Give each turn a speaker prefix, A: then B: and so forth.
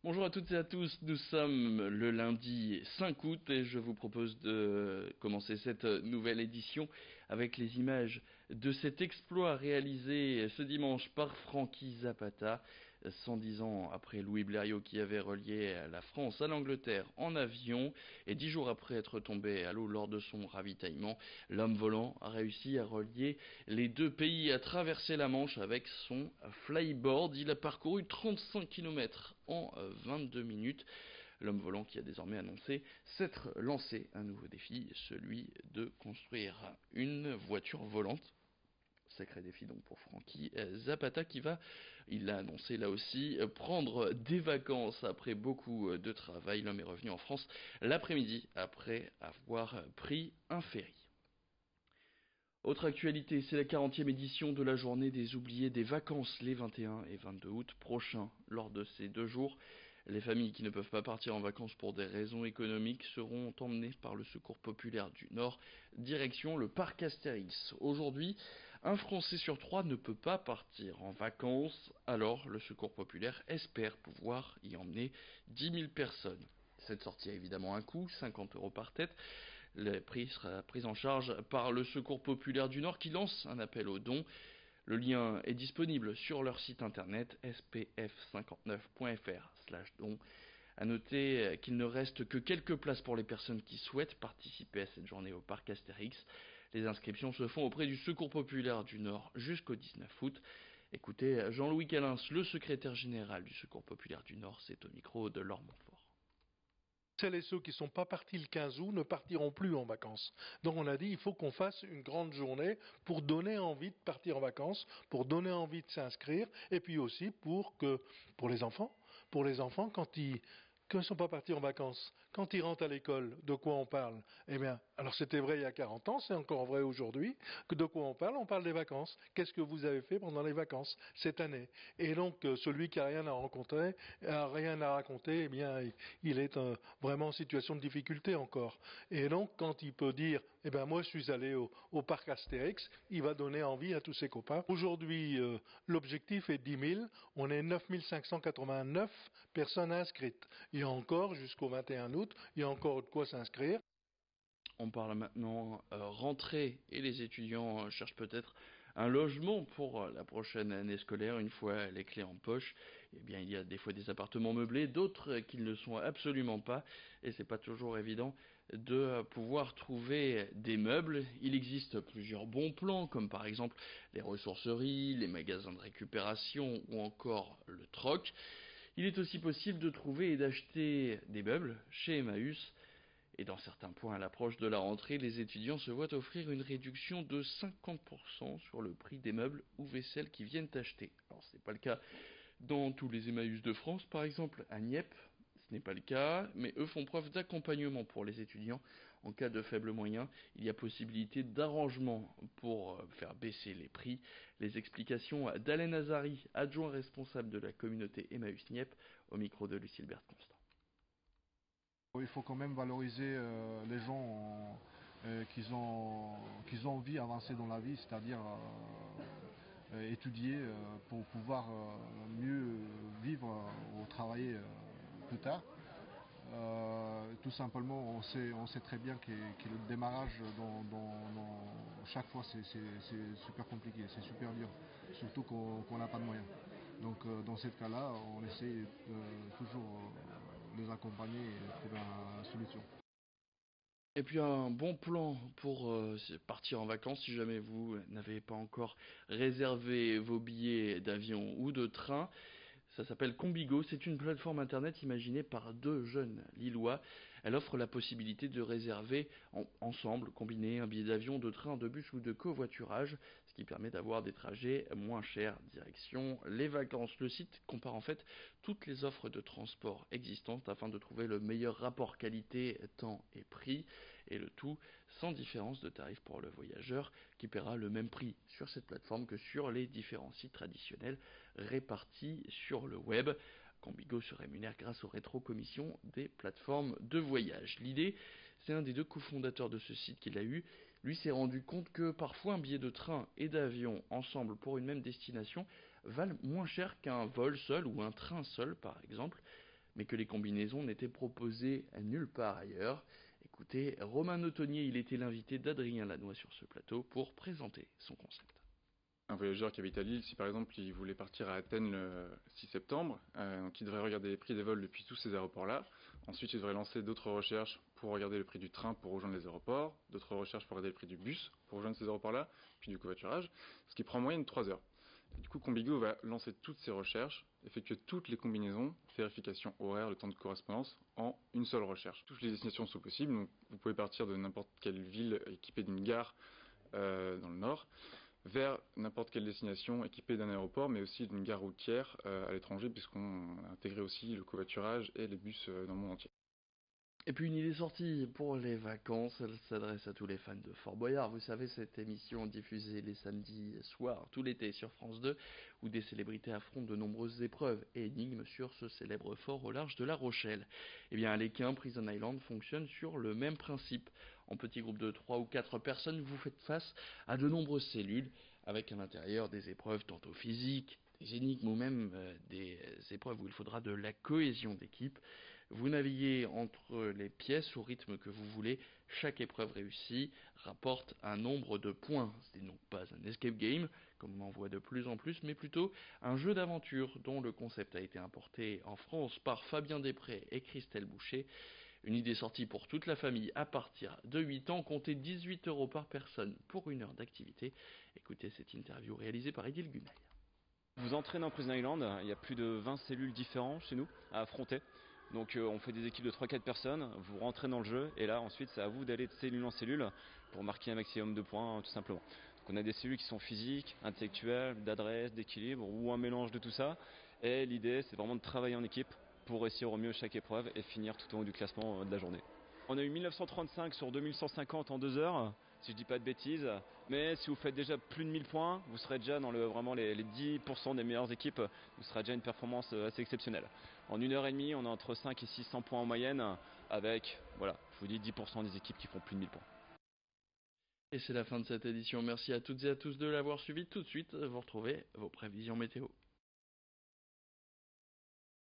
A: Bonjour à toutes et à tous, nous sommes le lundi 5 août et je vous propose de commencer cette nouvelle édition avec les images de cet exploit réalisé ce dimanche par Frankie Zapata, 110 ans après Louis Blériot qui avait relié la France à l'Angleterre en avion et 10 jours après être tombé à l'eau lors de son ravitaillement, l'homme volant a réussi à relier les deux pays, à traverser la Manche avec son flyboard. Il a parcouru 35 km en 22 minutes. L'homme volant qui a désormais annoncé s'être lancé un nouveau défi, celui de construire une voiture volante. Sacré défi donc pour Frankie Zapata qui va, il l'a annoncé là aussi, prendre des vacances après beaucoup de travail. L'homme est revenu en France l'après-midi après avoir pris un ferry. Autre actualité, c'est la 40e édition de la journée des oubliés des vacances les 21 et 22 août prochains. Lors de ces 2 jours, les familles qui ne peuvent pas partir en vacances pour des raisons économiques seront emmenées par le Secours populaire du Nord, direction le parc Astérix. Aujourd'hui, un Français sur 3 ne peut pas partir en vacances, alors le Secours populaire espère pouvoir y emmener 10 000 personnes. Cette sortie a évidemment un coût, 50 € par tête. Le prix sera pris en charge par le Secours populaire du Nord qui lance un appel aux dons. Le lien est disponible sur leur site internet spf59.fr/don. A noter qu'il ne reste que quelques places pour les personnes qui souhaitent participer à cette journée au parc Astérix. Les inscriptions se font auprès du Secours populaire du Nord jusqu'au 19 août. Écoutez Jean-Louis Calins, le secrétaire général du Secours populaire du Nord, c'est au micro de Laure Montfort.
B: Celles et ceux qui ne sont pas partis le 15 août ne partiront plus en vacances. Donc on a dit il faut qu'on fasse une grande journée pour donner envie de partir en vacances, pour donner envie de s'inscrire, et puis aussi pour les enfants quand ils ne sont pas partis en vacances, quand ils rentrent à l'école, de quoi on parle? Eh bien, alors c'était vrai il y a 40 ans, c'est encore vrai aujourd'hui, que de quoi on parle? On parle des vacances. Qu'est-ce que vous avez fait pendant les vacances cette année? Et donc celui qui a rien à rencontrer, a rien à raconter, eh bien il est vraiment en situation de difficulté encore. Et donc quand il peut dire, eh ben moi je suis allé au parc Astérix, il va donner envie à tous ses copains. Aujourd'hui, l'objectif est 10 000, on est 9 589 personnes inscrites. Il y a encore, jusqu'au 21 août, il y a encore de quoi s'inscrire.
A: On parle maintenant rentrée et les étudiants cherchent peut-être un logement pour la prochaine année scolaire. Une fois les clés en poche, eh bien il y a des fois des appartements meublés, d'autres qui ne le sont absolument pas, et c'est pas toujours évident de pouvoir trouver des meubles. Il existe plusieurs bons plans, comme par exemple les ressourceries, les magasins de récupération ou encore le troc. Il est aussi possible de trouver et d'acheter des meubles chez Emmaüs. Et dans certains points à l'approche de la rentrée, les étudiants se voient offrir une réduction de 50% sur le prix des meubles ou vaisselles qu'ils viennent acheter. Alors ce n'est pas le cas dans tous les Emmaüs de France, par exemple à Nieppe, ce n'est pas le cas, mais eux font preuve d'accompagnement pour les étudiants. En cas de faibles moyens, il y a possibilité d'arrangement pour faire baisser les prix. Les explications d'Alain Azari, adjoint responsable de la communauté Emmaüs Nieppe, au micro de Lucille Constant.
C: Il faut quand même valoriser les gens qui ont envie d'avancer dans la vie, c'est-à-dire étudier pour pouvoir mieux vivre ou travailler plus tard. Tout simplement, on sait très bien que le démarrage chaque fois c'est super compliqué, c'est super dur, surtout qu'on n'a pas de moyens. Donc dans ce cas-là, on essaie toujours les accompagner et trouver une solution.
A: Et puis un bon plan pour partir en vacances si jamais vous n'avez pas encore réservé vos billets d'avion ou de train. Ça s'appelle Combigo, c'est une plateforme internet imaginée par deux jeunes Lillois. Elle offre la possibilité de réserver ensemble, combiner un billet d'avion, de train, de bus ou de covoiturage, ce qui permet d'avoir des trajets moins chers. Direction les vacances. Le site compare en fait toutes les offres de transport existantes afin de trouver le meilleur rapport qualité, temps et prix, et le tout sans différence de tarif pour le voyageur qui paiera le même prix sur cette plateforme que sur les différents sites traditionnels répartis sur le web. Combigo se rémunère grâce aux rétrocommissions des plateformes de voyage. L'idée, c'est un des deux cofondateurs de ce site qui l'a eu. Lui s'est rendu compte que parfois un billet de train et d'avion ensemble pour une même destination valent moins cher qu'un vol seul ou un train seul par exemple. mais que les combinaisons n'étaient proposées nulle part ailleurs. Écoutez, Romain Notonnier, il était l'invité d'Adrien Lanois sur ce plateau pour présenter son concept.
D: Un voyageur qui habite à Lille, si par exemple il voulait partir à Athènes le 6 septembre, donc il devrait regarder les prix des vols depuis tous ces aéroports-là. Ensuite, il devrait lancer d'autres recherches pour regarder le prix du train pour rejoindre les aéroports, d'autres recherches pour regarder le prix du bus pour rejoindre ces aéroports-là, puis du covoiturage, ce qui prend en moyenne 3 heures. Et du coup, Combigo va lancer toutes ces recherches, effectuer toutes les combinaisons, vérification horaire, le temps de correspondance, en une seule recherche. Toutes les destinations sont possibles, donc vous pouvez partir de n'importe quelle ville équipée d'une gare dans le nord, vers n'importe quelle destination équipée d'un aéroport, mais aussi d'une gare routière à l'étranger, puisqu'on a intégré aussi le covoiturage et les bus dans le monde entier.
A: Et puis une idée sortie pour les vacances, elle s'adresse à tous les fans de Fort Boyard. Vous savez, cette émission diffusée les samedis soirs tout l'été sur France 2, où des célébrités affrontent de nombreuses épreuves et énigmes sur ce célèbre fort au large de La Rochelle. Eh bien, à l'Équin, Prison Island fonctionne sur le même principe. En petits groupes de 3 ou 4 personnes, vous faites face à de nombreuses cellules, avec à l'intérieur des épreuves tantôt physiques, des énigmes ou même des épreuves où il faudra de la cohésion d'équipe. Vous naviguez entre les pièces au rythme que vous voulez. Chaque épreuve réussie rapporte un nombre de points. Ce n'est donc pas un escape game, comme on en voit de plus en plus, mais plutôt un jeu d'aventure dont le concept a été importé en France par Fabien Després et Christelle Boucher. Une idée sortie pour toute la famille à partir de 8 ans, comptez 18 € par personne pour 1 heure d'activité. Écoutez cette interview réalisée par Edil Gunay.
E: Vous entrez dans Prison Island, il y a plus de 20 cellules différentes chez nous à affronter. Donc on fait des équipes de 3-4 personnes, vous rentrez dans le jeu et là ensuite c'est à vous d'aller de cellule en cellule pour marquer un maximum de points tout simplement. Donc on a des cellules qui sont physiques, intellectuelles, d'adresse, d'équilibre ou un mélange de tout ça. Et l'idée c'est vraiment de travailler en équipe pour réussir au mieux chaque épreuve et finir tout au haut du classement de la journée. On a eu 1935 sur 2150 en 2 heures, si je dis pas de bêtises. Mais si vous faites déjà plus de 1000 points, vous serez déjà dans vraiment les 10% des meilleures équipes. Vous serez déjà une performance assez exceptionnelle. En 1h30, on a entre 5 et 600 points en moyenne, avec, voilà, je vous dis 10% des équipes qui font plus de 1000 points.
A: Et c'est la fin de cette édition. Merci à toutes et à tous de l'avoir suivi. Tout de suite, vous retrouvez vos prévisions météo.